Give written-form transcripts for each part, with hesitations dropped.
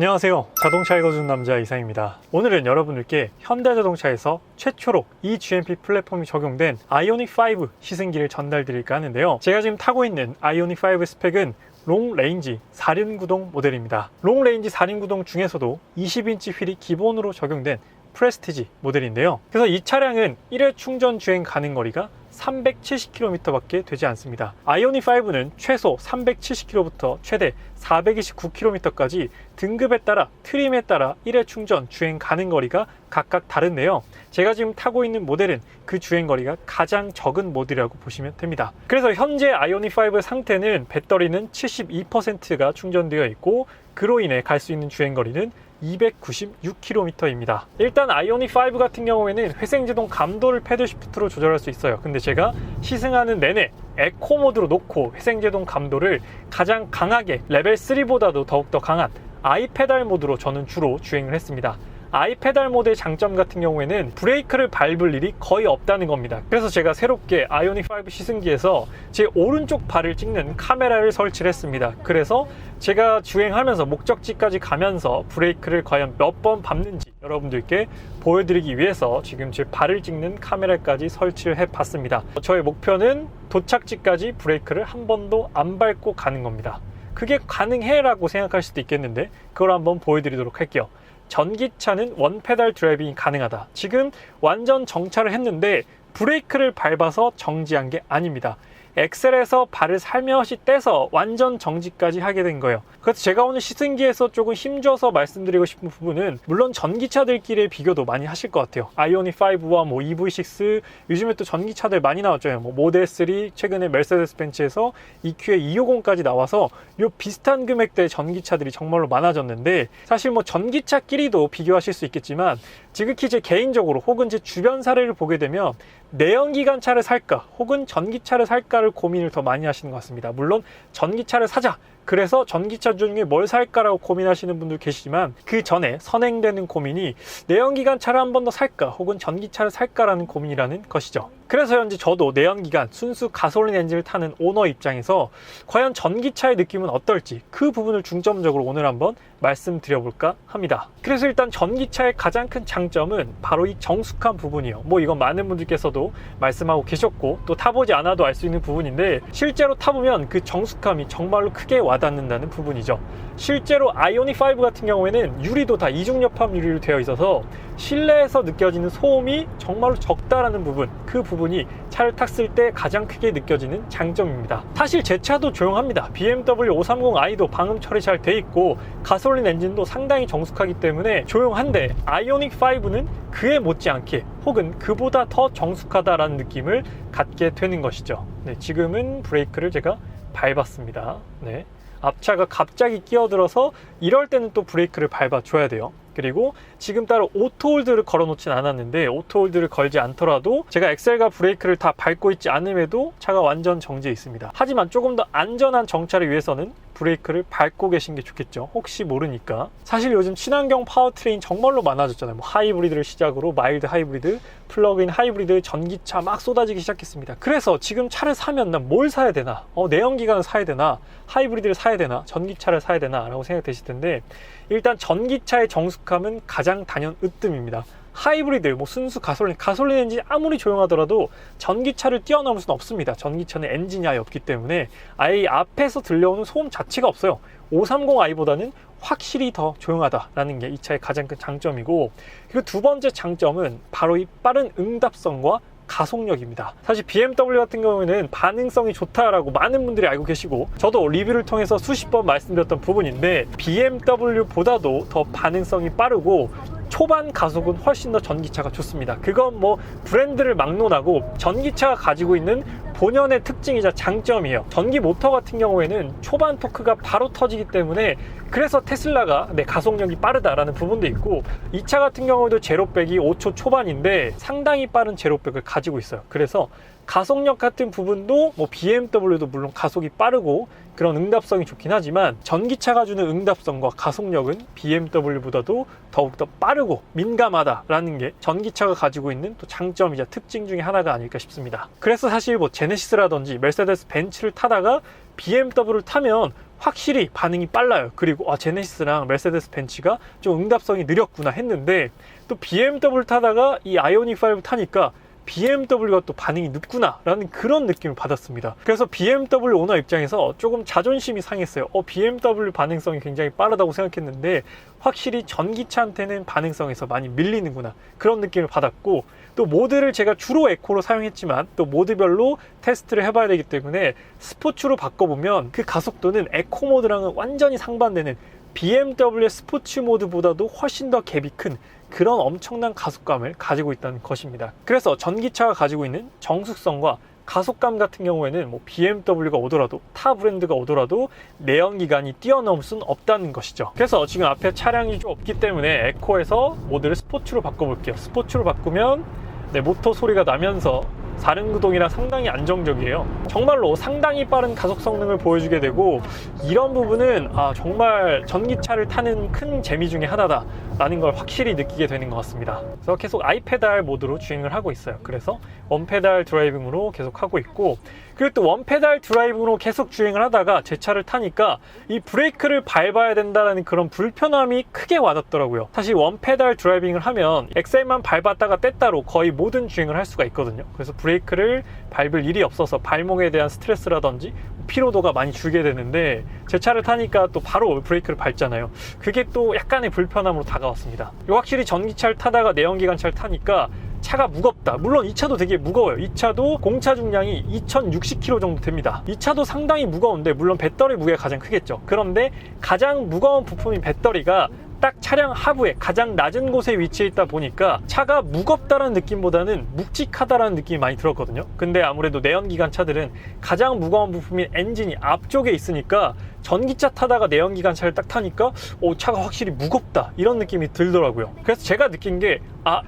안녕하세요. 자동차 읽어주는 남자 이상입니다. 오늘은 여러분들께 현대자동차에서 최초로 이 GMP 플랫폼이 적용된 아이오닉5 시승기를 전달드릴까 하는데요. 제가 지금 타고 있는 아이오닉5 스펙은 롱레인지 4륜구동 모델입니다. 롱레인지 4륜구동 중에서도 20인치 휠이 기본으로 적용된 프레스티지 모델인데요. 그래서 이 차량은 1회 충전 주행 가능 거리가 370km 밖에 되지 않습니다. 아이오닉5는 최소 370km부터 최대 429km까지 등급에 따라 트림에 따라 1회 충전 주행 가능 거리가 각각 다른데요. 제가 지금 타고 있는 모델은 그 주행 거리가 가장 적은 모델이라고 보시면 됩니다. 그래서 현재 아이오닉5 상태는 배터리는 72%가 충전되어 있고 그로 인해 갈 수 있는 주행 거리는 296km입니다. 일단 아이오닉5 같은 경우에는 회생제동 감도를 패들 시프트로 조절할 수 있어요. 근데 제가 시승하는 내내 에코 모드로 놓고 회생제동 감도를 가장 강하게 레벨 3보다도 더욱더 강한 아이페달 모드로 저는 주로 주행을 했습니다. 아이페달 모드의 장점 같은 경우에는 브레이크를 밟을 일이 거의 없다는 겁니다. 그래서 제가 새롭게 아이오닉5 시승기에서 제 오른쪽 발을 찍는 카메라를 설치를 했습니다. 그래서 제가 주행하면서 목적지까지 가면서 브레이크를 과연 몇 번 밟는지 여러분들께 보여드리기 위해서 지금 제 발을 찍는 카메라까지 설치를 해봤습니다. 저의 목표는 도착지까지 브레이크를 한 번도 안 밟고 가는 겁니다. 그게 가능해 라고 생각할 수도 있겠는데 그걸 한번 보여드리도록 할게요. 전기차는 원페달 드라이빙이 가능하다. 지금 완전 정차를 했는데 브레이크를 밟아서 정지한 게 아닙니다. 엑셀에서 발을 살며시 떼서 완전 정지까지 하게 된 거예요. 그래서 제가 오늘 시승기에서 조금 힘줘서 말씀드리고 싶은 부분은 물론 전기차들끼리의 비교도 많이 하실 것 같아요. 아이오닉5와 뭐 EV6, 요즘에 또 전기차들 많이 나왔죠. 뭐 모델3, 최근에 메르세데스 벤츠에서 EQ에 250까지 나와서 요 비슷한 금액대의 전기차들이 정말로 많아졌는데 사실 뭐 전기차끼리도 비교하실 수 있겠지만 지극히 제 개인적으로 혹은 제 주변 사례를 보게 되면 내연기관차를 살까 혹은 전기차를 살까를 고민을 더 많이 하시는 것 같습니다. 물론 전기차를 사자, 그래서 전기차 중에 뭘 살까라고 고민하시는 분들 계시지만 그 전에 선행되는 고민이 내연기관차를 한 번 더 살까 혹은 전기차를 살까라는 고민이라는 것이죠. 그래서 현재 저도 내연기관 순수 가솔린 엔진을 타는 오너 입장에서 과연 전기차의 느낌은 어떨지 그 부분을 중점적으로 오늘 한번 말씀드려볼까 합니다. 그래서 일단 전기차의 가장 큰 장점은 바로 이 정숙한 부분이에요. 뭐 이건 많은 분들께서도 말씀하고 계셨고 또 타보지 않아도 알 수 있는 부분인데 실제로 타보면 그 정숙함이 정말로 크게 와닿는다는 부분이죠. 실제로 아이오닉5 같은 경우에는 유리도 다 이중엽합 유리로 되어 있어서 실내에서 느껴지는 소음이 정말로 적다라는 부분, 그 부분이 차를 탔을 때 가장 크게 느껴지는 장점입니다. 사실 제 차도 조용합니다. BMW 530i도 방음 처리 잘 돼 있고 가솔린 엔진도 상당히 정숙하기 때문에 조용한데 아이오닉5는 그에 못지않게 혹은 그보다 더 정숙하다라는 느낌을 갖게 되는 것이죠. 네, 지금은 브레이크를 제가 밟았습니다. 네. 앞차가 갑자기 끼어들어서 이럴 때는 또 브레이크를 밟아줘야 돼요. 그리고 지금 따로 오토홀드를 걸어 놓진 않았는데 오토홀드를 걸지 않더라도 제가 엑셀과 브레이크를 다 밟고 있지 않음에도 차가 완전 정지해 있습니다. 하지만 조금 더 안전한 정차를 위해서는 브레이크를 밟고 계신 게 좋겠죠. 혹시 모르니까. 사실 요즘 친환경 파워트레인 정말로 많아졌잖아요. 뭐 하이브리드를 시작으로 마일드 하이브리드, 플러그인 하이브리드, 전기차 막 쏟아지기 시작했습니다. 그래서 지금 차를 사면 난 뭘 사야 되나? 내연기관을 사야 되나? 하이브리드를 사야 되나? 전기차를 사야 되나? 라고 생각되실 텐데 일단 전기차의 정숙함은 가장 단연 으뜸입니다. 하이브리드, 뭐 순수 가솔린 엔진이 아무리 조용하더라도 전기차를 뛰어넘을 수는 없습니다. 전기차는 엔진이 아예 없기 때문에 아예 앞에서 들려오는 소음 자체가 없어요. 530i보다는 확실히 더 조용하다라는 게 이 차의 가장 큰 장점이고, 그리고 두 번째 장점은 바로 이 빠른 응답성과 가속력입니다. 사실 BMW 같은 경우에는 반응성이 좋다라고 많은 분들이 알고 계시고 저도 리뷰를 통해서 수십 번 말씀드렸던 부분인데 BMW보다도 더 반응성이 빠르고 초반 가속은 훨씬 더 전기차가 좋습니다. 그건 뭐 브랜드를 막론하고 전기차가 가지고 있는 본연의 특징이자 장점이에요. 전기 모터 같은 경우에는 초반 토크가 바로 터지기 때문에 그래서 테슬라가 가속력이 빠르다라는 부분도 있고 이 차 같은 경우도 제로백이 5초 초반인데 상당히 빠른 제로백을 가지고 있어요. 그래서 가속력 같은 부분도 뭐 BMW도 물론 가속이 빠르고 그런 응답성이 좋긴 하지만 전기차가 주는 응답성과 가속력은 BMW보다도 더욱더 빠르고 민감하다라는 게 전기차가 가지고 있는 또 장점이자 특징 중에 하나가 아닐까 싶습니다. 그래서 사실 뭐 제네시스라든지 메르세데스 벤츠를 타다가 BMW를 타면 확실히 반응이 빨라요. 그리고 제네시스랑 메르세데스 벤츠가 좀 응답성이 느렸구나 했는데, 또 BMW 타다가 이 아이오닉 5 타니까 BMW가 또 반응이 늦구나 라는 그런 느낌을 받았습니다. 그래서 BMW 오너 입장에서 조금 자존심이 상했어요. BMW 반응성이 굉장히 빠르다고 생각했는데 확실히 전기차한테는 반응성에서 많이 밀리는구나, 그런 느낌을 받았고, 또 모드를 제가 주로 에코로 사용했지만 또 모드별로 테스트를 해봐야 되기 때문에 스포츠로 바꿔보면 그 가속도는 에코 모드랑은 완전히 상반되는 BMW의 스포츠 모드보다도 훨씬 더 갭이 큰 그런 엄청난 가속감을 가지고 있다는 것입니다. 그래서 전기차가 가지고 있는 정숙성과 가속감 같은 경우에는 뭐 BMW가 오더라도, 타 브랜드가 오더라도 내연기관이 뛰어넘을 수는 없다는 것이죠. 그래서 지금 앞에 차량이 좀 없기 때문에 에코에서 모드를 스포츠로 바꿔볼게요. 스포츠로 바꾸면 모터 소리가 나면서 사륜구동이랑 상당히 안정적이에요. 정말로 상당히 빠른 가속 성능을 보여주게 되고, 이런 부분은 정말 전기차를 타는 큰 재미 중에 하나다 라는 걸 확실히 느끼게 되는 것 같습니다. 그래서 계속 아이페달 모드로 주행을 하고 있어요. 그래서 원페달 드라이빙으로 계속 하고 있고, 그리고 또 원페달 드라이빙으로 계속 주행을 하다가 제 차를 타니까 이 브레이크를 밟아야 된다는 그런 불편함이 크게 와닿더라고요. 사실 원페달 드라이빙을 하면 엑셀만 밟았다가 뗐다로 거의 모든 주행을 할 수가 있거든요. 그래서 브레이크를 밟을 일이 없어서 발목에 대한 스트레스라든지 피로도가 많이 줄게 되는데, 제 차를 타니까 또 바로 브레이크를 밟잖아요. 그게 또 약간의 불편함으로 다가왔습니다. 확실히 전기차를 타다가 내연기관차를 타니까 차가 무겁다. 물론 이 차도 되게 무거워요. 이 차도 공차 중량이 2060kg 정도 됩니다. 이 차도 상당히 무거운데, 물론 배터리 무게가 가장 크겠죠. 그런데 가장 무거운 부품인 배터리가 딱 차량 하부에 가장 낮은 곳에 위치해 있다 보니까 차가 무겁다라는 느낌보다는 묵직하다라는 느낌이 많이 들었거든요. 근데 아무래도 내연기관 차들은 가장 무거운 부품인 엔진이 앞쪽에 있으니까 전기차 타다가 내연기관차를 딱 타니까 차가 확실히 무겁다, 이런 느낌이 들더라고요. 그래서 제가 느낀 게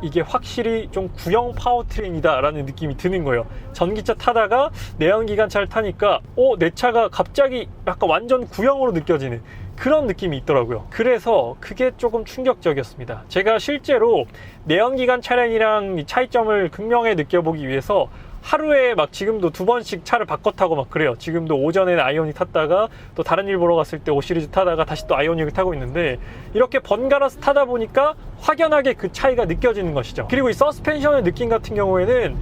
이게 확실히 좀 구형 파워트레인이다 라는 느낌이 드는 거예요. 전기차 타다가 내연기관차를 타니까 내 차가 갑자기 약간 완전 구형으로 느껴지는 그런 느낌이 있더라고요. 그래서 그게 조금 충격적이었습니다. 제가 실제로 내연기관 차량이랑 차이점을 극명히 느껴보기 위해서 하루에 지금도 2번씩 차를 바꿔 타고 그래요. 지금도 오전에는 아이오닉 탔다가 또 다른 일 보러 갔을 때 5시리즈 타다가 다시 또 아이오닉을 타고 있는데, 이렇게 번갈아서 타다 보니까 확연하게 그 차이가 느껴지는 것이죠. 그리고 이 서스펜션의 느낌 같은 경우에는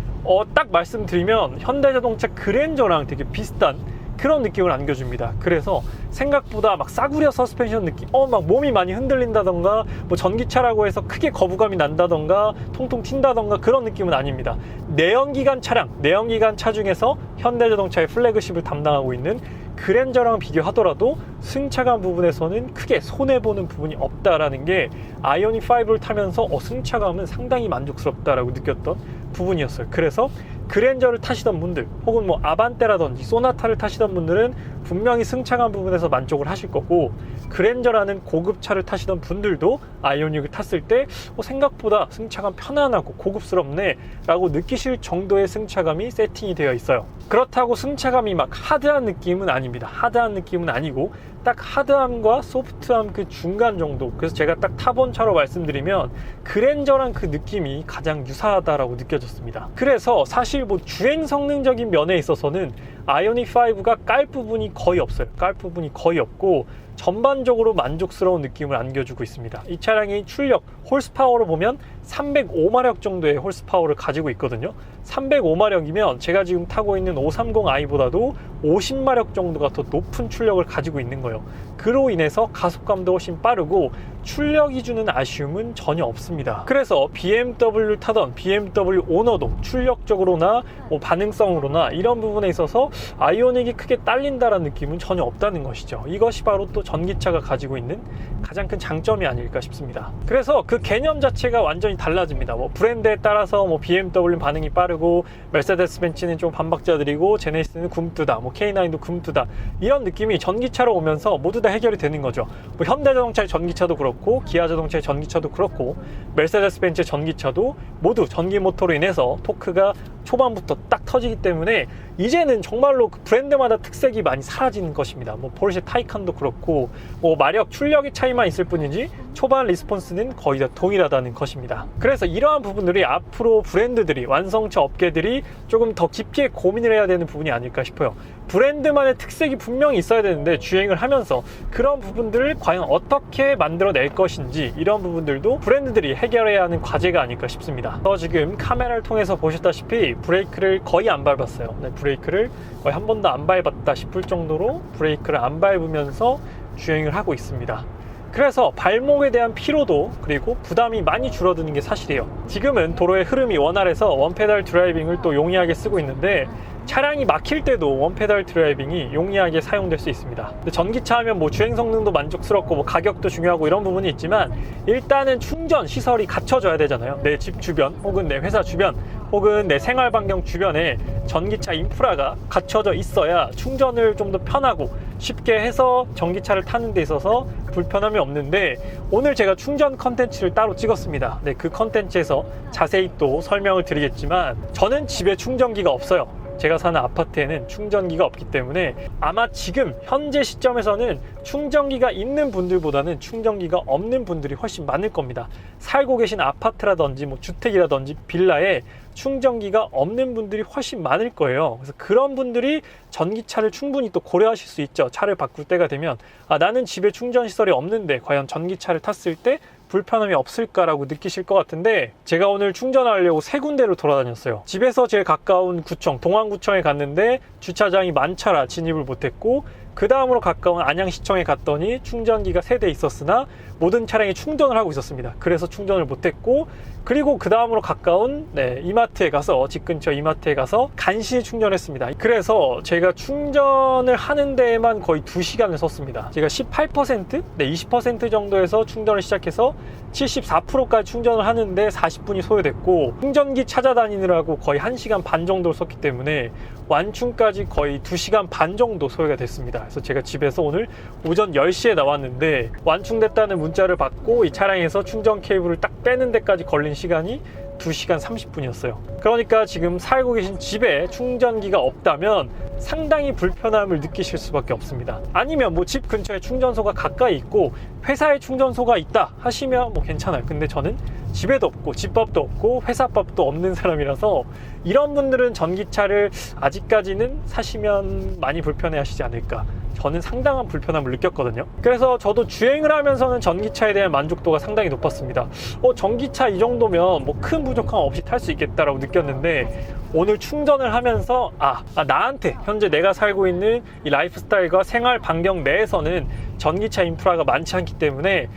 딱 말씀드리면 현대자동차 그랜저랑 되게 비슷한 그런 느낌을 안겨줍니다. 그래서 생각보다 싸구려 서스펜션 느낌, 몸이 많이 흔들린다던가, 전기차라고 해서 크게 거부감이 난다던가, 통통 튄다던가 그런 느낌은 아닙니다. 내연기관 차량, 내연기관 차 중에서 현대자동차의 플래그십을 담당하고 있는 그랜저랑 비교하더라도 승차감 부분에서는 크게 손해보는 부분이 없다라는 게 아이오닉 5를 타면서 승차감은 상당히 만족스럽다라고 느꼈던 부분이었어요. 그래서 그랜저를 타시던 분들, 혹은 아반떼라든지 소나타를 타시던 분들은 분명히 승차감 부분에서 만족을 하실 거고, 그랜저라는 고급차를 타시던 분들도 아이오닉을 탔을 때 생각보다 승차감 편안하고 고급스럽네 라고 느끼실 정도의 승차감이 세팅이 되어 있어요. 그렇다고 승차감이 하드한 느낌은 아닙니다. 하드한 느낌은 아니고 딱 하드함과 소프트함 그 중간 정도. 그래서 제가 딱 타본 차로 말씀드리면 그랜저랑 그 느낌이 가장 유사하다라고 느껴졌습니다. 그래서 사실 주행 성능적인 면에 있어서는 아이오닉 5가 깔 부분이 거의 없어요. 깔 부분이 거의 없고 전반적으로 만족스러운 느낌을 안겨주고 있습니다. 이 차량의 출력, 홀스파워로 보면 305마력 정도의 홀스파워를 가지고 있거든요. 305마력이면 제가 지금 타고 있는 530i보다도 50마력 정도가 더 높은 출력을 가지고 있는 거예요. 그로 인해서 가속감도 훨씬 빠르고 출력이 주는 아쉬움은 전혀 없습니다. 그래서 BMW를 타던 BMW 오너도 출력적으로나 반응성으로나 이런 부분에 있어서 아이오닉이 크게 딸린다는 느낌은 전혀 없다는 것이죠. 이것이 바로 또 전기차가 가지고 있는 가장 큰 장점이 아닐까 싶습니다. 그래서 그 개념 자체가 완전히 달라집니다. 브랜드에 따라서 BMW는 반응이 빠르고, 메르세데스 벤츠는 좀 반박자들이고, 제네시스는 굼뜨다, K9도 굼뜨다, 이런 느낌이 전기차로 오면서 모두 다 해결이 되는 거죠. 현대자동차의 전기차도 그렇고, 기아자동차의 전기차도 그렇고, 메르세데스 벤츠의 전기차도 모두 전기 모터로 인해서 토크가 초반부터 딱 터지기 때문에 이제는 정말로 그 브랜드마다 특색이 많이 사라지는 것입니다. 포르쉐 타이칸도 그렇고, 않고 마력 출력의 차이만 있을 뿐이지 초반 리스폰스는 거의 다 동일하다는 것입니다. 그래서 이러한 부분들이 앞으로 브랜드들이, 완성차 업계들이 조금 더 깊게 고민을 해야 되는 부분이 아닐까 싶어요. 브랜드만의 특색이 분명히 있어야 되는데 주행을 하면서 그런 부분들을 과연 어떻게 만들어낼 것인지, 이런 부분들도 브랜드들이 해결해야 하는 과제가 아닐까 싶습니다. 지금 카메라를 통해서 보셨다시피 브레이크를 거의 안 밟았어요. 네, 브레이크를 거의 한 번도 안 밟았다 싶을 정도로 브레이크를 안 밟으면서 주행을 하고 있습니다. 그래서 발목에 대한 피로도 그리고 부담이 많이 줄어드는 게 사실이에요. 지금은 도로의 흐름이 원활해서 원페달 드라이빙을 또 용이하게 쓰고 있는데, 차량이 막힐 때도 원페달 드라이빙이 용이하게 사용될 수 있습니다. 근데 전기차 하면 주행 성능도 만족스럽고 가격도 중요하고 이런 부분이 있지만, 일단은 충전 시설이 갖춰져야 되잖아요. 내 집 주변 혹은 내 회사 주변 혹은 내 생활 반경 주변에 전기차 인프라가 갖춰져 있어야 충전을 좀 더 편하고 쉽게 해서 전기차를 타는 데 있어서 불편함이 없는데, 오늘 제가 충전 컨텐츠를 따로 찍었습니다. 네, 그 컨텐츠에서 자세히 또 설명을 드리겠지만, 저는 집에 충전기가 없어요. 제가 사는 아파트에는 충전기가 없기 때문에 아마 지금 현재 시점에서는 충전기가 있는 분들보다는 충전기가 없는 분들이 훨씬 많을 겁니다. 살고 계신 아파트라든지 주택이라든지 빌라에 충전기가 없는 분들이 훨씬 많을 거예요. 그래서 그런 분들이 전기차를 충분히 또 고려하실 수 있죠. 차를 바꿀 때가 되면 나는 집에 충전 시설이 없는데 과연 전기차를 탔을 때 불편함이 없을까라고 느끼실 것 같은데, 제가 오늘 충전하려고 3군데를 돌아다녔어요. 집에서 제일 가까운 구청, 동안구청에 갔는데 주차장이 만차라 진입을 못했고, 그 다음으로 가까운 안양시청에 갔더니 충전기가 3대 있었으나 모든 차량이 충전을 하고 있었습니다. 그래서 충전을 못했고, 그리고 그 다음으로 가까운 이마트에 가서, 집 근처 이마트에 가서 간신히 충전했습니다. 그래서 제가 충전을 하는 데에만 거의 2시간을 썼습니다. 제가 18%? 20% 정도에서 충전을 시작해서 74%까지 충전을 하는데 40분이 소요됐고, 충전기 찾아다니느라고 거의 1시간 반 정도를 썼기 때문에 완충까지 거의 2시간 반 정도 소요가 됐습니다. 그래서 제가 집에서 오늘 오전 10시에 나왔는데 완충됐다는 문자를 받고 이 차량에서 충전 케이블을 딱 빼는 데까지 걸린 시간이 2시간 30분이었어요. 그러니까 지금 살고 계신 집에 충전기가 없다면 상당히 불편함을 느끼실 수밖에 없습니다. 아니면 집 근처에 충전소가 가까이 있고 회사에 충전소가 있다 하시면 괜찮아요. 근데 저는 집에도 없고 집밥도 없고 회사밥도 없는 사람이라서 이런 분들은 전기차를 아직까지는 사시면 많이 불편해 하시지 않을까, 저는 상당한 불편함을 느꼈거든요. 그래서 저도 주행을 하면서는 전기차에 대한 만족도가 상당히 높았습니다. 전기차 이 정도면 큰 부족함 없이 탈 수 있겠다라고 느꼈는데, 오늘 충전을 하면서 나한테 현재 내가 살고 있는 이 라이프 스타일과 생활 반경 내에서는 전기차 인프라가 많지 않기 때문에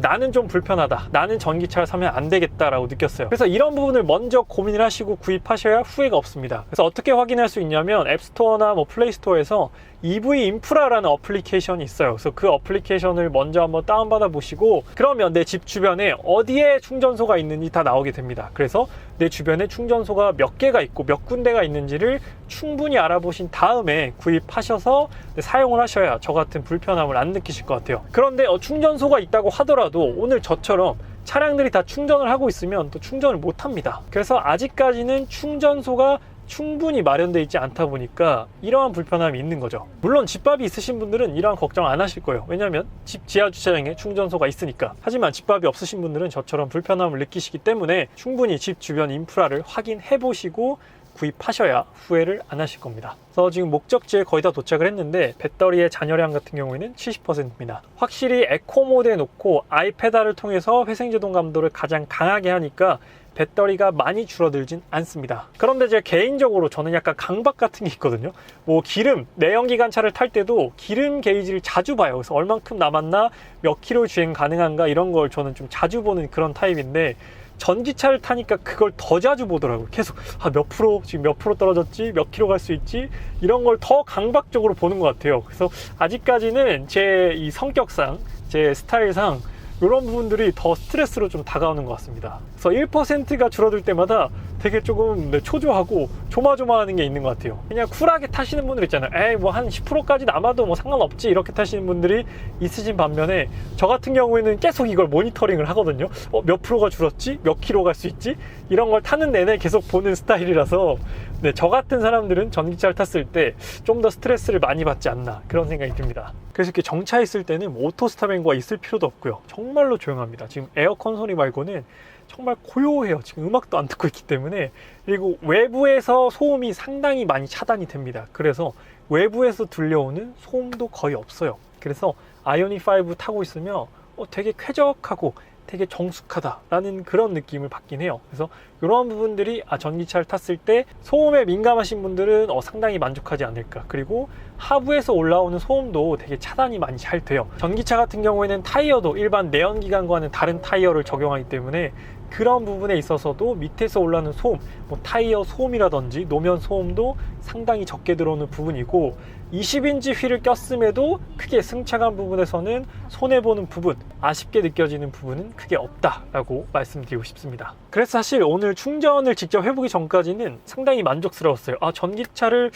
나는 좀 불편하다, 나는 전기차를 사면 안 되겠다라고 느꼈어요. 그래서 이런 부분을 먼저 고민을 하시고 구입하셔야 후회가 없습니다. 그래서 어떻게 확인할 수 있냐면, 앱스토어나 플레이스토어에서 EV 인프라라는 어플리케이션이 있어요. 그래서 그 어플리케이션을 먼저 한번 다운받아 보시고, 그러면 내 집 주변에 어디에 충전소가 있는지 다 나오게 됩니다. 그래서 내 주변에 충전소가 몇 개가 있고 몇 군데가 있는지를 충분히 알아보신 다음에 구입하셔서 사용을 하셔야 저 같은 불편함을 안 느끼실 것 같아요. 그런데 충전소가 있다고 하더라도 오늘 저처럼 차량들이 다 충전을 하고 있으면 또 충전을 못 합니다. 그래서 아직까지는 충전소가 충분히 마련되어 있지 않다 보니까 이러한 불편함이 있는 거죠. 물론 집밥이 있으신 분들은 이러한 걱정 안 하실 거예요. 왜냐하면 집 지하 주차장에 충전소가 있으니까. 하지만 집밥이 없으신 분들은 저처럼 불편함을 느끼시기 때문에 충분히 집 주변 인프라를 확인해 보시고 구입하셔야 후회를 안 하실 겁니다. 그래서 지금 목적지에 거의 다 도착을 했는데, 배터리의 잔여량 같은 경우에는 70%입니다. 확실히 에코 모드에 놓고 아이페달을 통해서 회생제동 감도를 가장 강하게 하니까 배터리가 많이 줄어들진 않습니다. 그런데 제가 개인적으로 저는 약간 강박 같은 게 있거든요. 기름, 내연기관차를 탈 때도 기름 게이지를 자주 봐요. 그래서 얼만큼 남았나, 몇 킬로 주행 가능한가, 이런 걸 저는 좀 자주 보는 그런 타입인데, 전기차를 타니까 그걸 더 자주 보더라고요. 계속 몇 프로, 지금 몇 프로 떨어졌지, 몇 킬로 갈 수 있지, 이런 걸 더 강박적으로 보는 것 같아요. 그래서 아직까지는 제 이 성격상, 제 스타일상 이런 부분들이 더 스트레스로 좀 다가오는 것 같습니다. 그래서 1%가 줄어들 때마다 되게 조금 초조하고 조마조마하는 게 있는 것 같아요. 그냥 쿨하게 타시는 분들 있잖아요. 에이 뭐 한 10%까지 남아도 뭐 상관없지 이렇게 타시는 분들이 있으신 반면에 저 같은 경우에는 계속 이걸 모니터링을 하거든요. 몇 프로가 줄었지? 몇 킬로 갈 수 있지? 이런 걸 타는 내내 계속 보는 스타일이라서 네, 저 같은 사람들은 전기차를 탔을 때 좀 더 스트레스를 많이 받지 않나 그런 생각이 듭니다. 그래서 이렇게 정차에 있을 때는 뭐 오토 스탑앤고가 있을 필요도 없고요. 정말로 조용합니다. 지금 에어컨 소리 말고는 정말 고요해요. 지금 음악도 안 듣고 있기 때문에. 그리고 외부에서 소음이 상당히 많이 차단이 됩니다. 그래서 외부에서 들려오는 소음도 거의 없어요. 그래서 아이오닉 5 타고 있으면 되게 쾌적하고 되게 정숙하다라는 그런 느낌을 받긴 해요. 그래서 이런 부분들이 전기차를 탔을 때 소음에 민감하신 분들은 상당히 만족하지 않을까. 그리고 하부에서 올라오는 소음도 되게 차단이 많이 잘 돼요. 전기차 같은 경우에는 타이어도 일반 내연기관과는 다른 타이어를 적용하기 때문에 그런 부분에 있어서도 밑에서 올라오는 소음, 뭐 타이어 소음이라든지 노면 소음도 상당히 적게 들어오는 부분이고 20인치 휠을 꼈음에도 크게 승차감 부분에서는 손해보는 부분, 아쉽게 느껴지는 부분은 크게 없다라고 말씀드리고 싶습니다. 그래서 사실 오늘 충전을 직접 해보기 전까지는 상당히 만족스러웠어요. 전기차를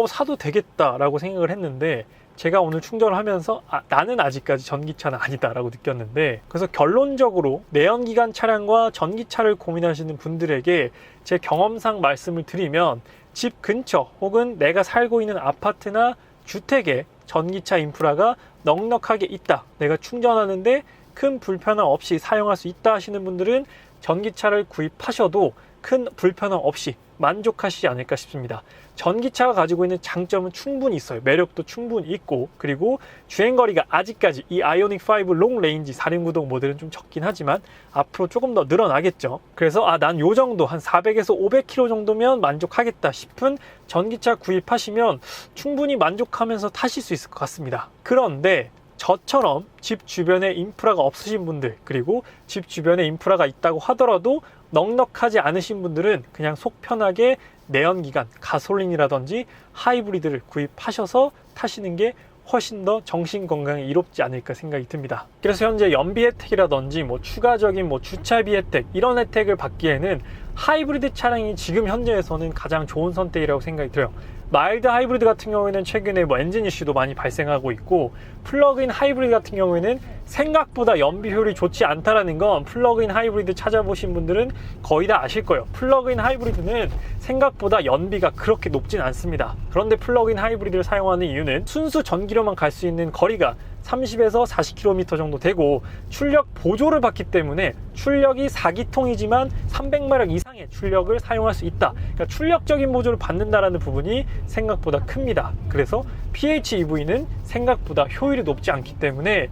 사도 되겠다라고 생각을 했는데 제가 오늘 충전을 하면서 나는 아직까지 전기차는 아니다라고 느꼈는데, 그래서 결론적으로 내연기관 차량과 전기차를 고민하시는 분들에게 제 경험상 말씀을 드리면 집 근처 혹은 내가 살고 있는 아파트나 주택에 전기차 인프라가 넉넉하게 있다, 내가 충전하는데 큰 불편함 없이 사용할 수 있다 하시는 분들은 전기차를 구입하셔도 큰 불편함 없이 만족하시지 않을까 싶습니다. 전기차가 가지고 있는 장점은 충분히 있어요. 매력도 충분히 있고, 그리고 주행거리가 아직까지 이 아이오닉 5 롱 레인지 4륜구동 모델은 좀 적긴 하지만 앞으로 조금 더 늘어나겠죠. 그래서 난 요 정도 한 400에서 500km 정도면 만족하겠다 싶은 전기차 구입하시면 충분히 만족하면서 타실 수 있을 것 같습니다. 그런데 저처럼 집 주변에 인프라가 없으신 분들, 그리고 집 주변에 인프라가 있다고 하더라도 넉넉하지 않으신 분들은 그냥 속 편하게 내연기관, 가솔린이라든지 하이브리드를 구입하셔서 타시는 게 훨씬 더 정신 건강에 이롭지 않을까 생각이 듭니다. 그래서 현재 연비 혜택이라든지 뭐 추가적인 주차비 혜택, 이런 혜택을 받기에는 하이브리드 차량이 지금 현재에서는 가장 좋은 선택이라고 생각이 들어요. 마일드 하이브리드 같은 경우에는 최근에 엔진 이슈도 많이 발생하고 있고, 플러그인 하이브리드 같은 경우에는 생각보다 연비 효율이 좋지 않다라는 건 플러그인 하이브리드 찾아보신 분들은 거의 다 아실 거예요. 플러그인 하이브리드는 생각보다 연비가 그렇게 높진 않습니다. 그런데 플러그인 하이브리드를 사용하는 이유는 순수 전기로만 갈 수 있는 거리가 30에서 40km 정도 되고 출력 보조를 받기 때문에 출력이 4기통이지만 300마력 이상의 출력을 사용할 수 있다. 그러니까 출력적인 보조를 받는다라는 부분이 생각보다 큽니다. 그래서 PHEV는 생각보다 효율이 높지 않기 때문에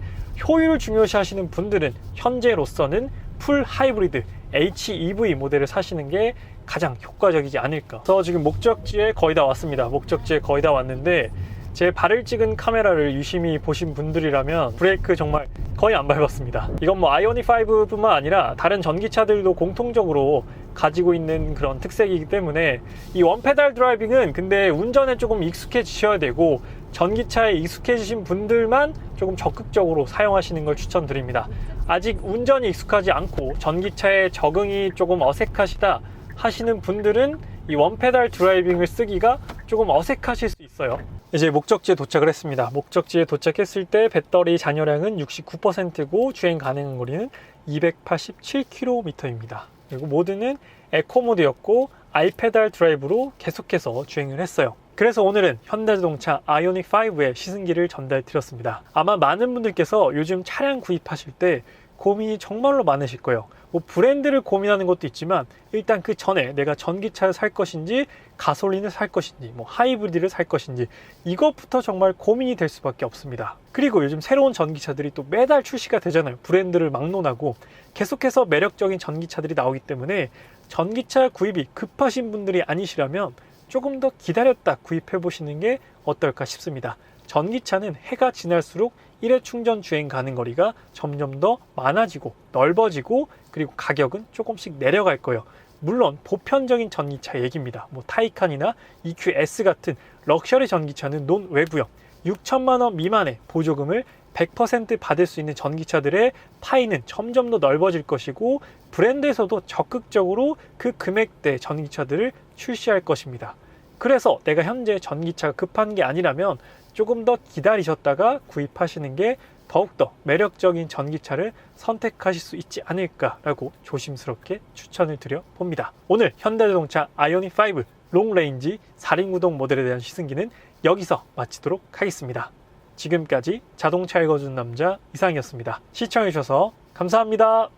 효율을 중요시 하시는 분들은 현재로서는 풀 하이브리드 HEV 모델을 사시는 게 가장 효과적이지 않을까. 그래서 지금 목적지에 거의 다 왔습니다. 목적지에 거의 다 왔는데 제 발을 찍은 카메라를 유심히 보신 분들이라면 브레이크 정말 거의 안 밟았습니다. 이건 아이오닉 5뿐만 아니라 다른 전기차들도 공통적으로 가지고 있는 그런 특색이기 때문에 이 원페달 드라이빙은 근데 운전에 조금 익숙해지셔야 되고, 전기차에 익숙해지신 분들만 조금 적극적으로 사용하시는 걸 추천드립니다. 아직 운전이 익숙하지 않고 전기차에 적응이 조금 어색하시다 하시는 분들은 이 원페달 드라이빙을 쓰기가 조금 어색하실 수 있어요. 이제 목적지에 도착을 했습니다. 목적지에 도착했을 때 배터리 잔여량은 69%고 주행 가능 거리는 287km입니다. 그리고 모드는 에코 모드였고 아이페달 드라이브로 계속해서 주행을 했어요. 그래서 오늘은 현대자동차 아이오닉 5의 시승기를 전달 드렸습니다. 아마 많은 분들께서 요즘 차량 구입하실 때 고민이 정말로 많으실 거예요. 브랜드를 고민하는 것도 있지만 일단 그 전에 내가 전기차를 살 것인지 가솔린을 살 것인지 하이브리드를 살 것인지 이것부터 정말 고민이 될 수밖에 없습니다. 그리고 요즘 새로운 전기차들이 또 매달 출시가 되잖아요. 브랜드를 막론하고 계속해서 매력적인 전기차들이 나오기 때문에 전기차 구입이 급하신 분들이 아니시라면 조금 더 기다렸다 구입해 보시는 게 어떨까 싶습니다. 전기차는 해가 지날수록 1회 충전 주행 가능 거리가 점점 더 많아지고 넓어지고, 그리고 가격은 조금씩 내려갈 거예요. 물론 보편적인 전기차 얘기입니다. 타이칸이나 EQS 같은 럭셔리 전기차는 논외부요. 6천만 원 미만의 보조금을 100% 받을 수 있는 전기차들의 파이는 점점 더 넓어질 것이고 브랜드에서도 적극적으로 그 금액대 전기차들을 출시할 것입니다. 그래서 내가 현재 전기차가 급한 게 아니라면 조금 더 기다리셨다가 구입하시는 게 더욱더 매력적인 전기차를 선택하실 수 있지 않을까라고 조심스럽게 추천을 드려 봅니다. 오늘 현대자동차 아이오닉 5 롱레인지 4륜 구동 모델에 대한 시승기는 여기서 마치도록 하겠습니다. 지금까지 자동차 읽어준 남자 이상이었습니다. 시청해주셔서 감사합니다.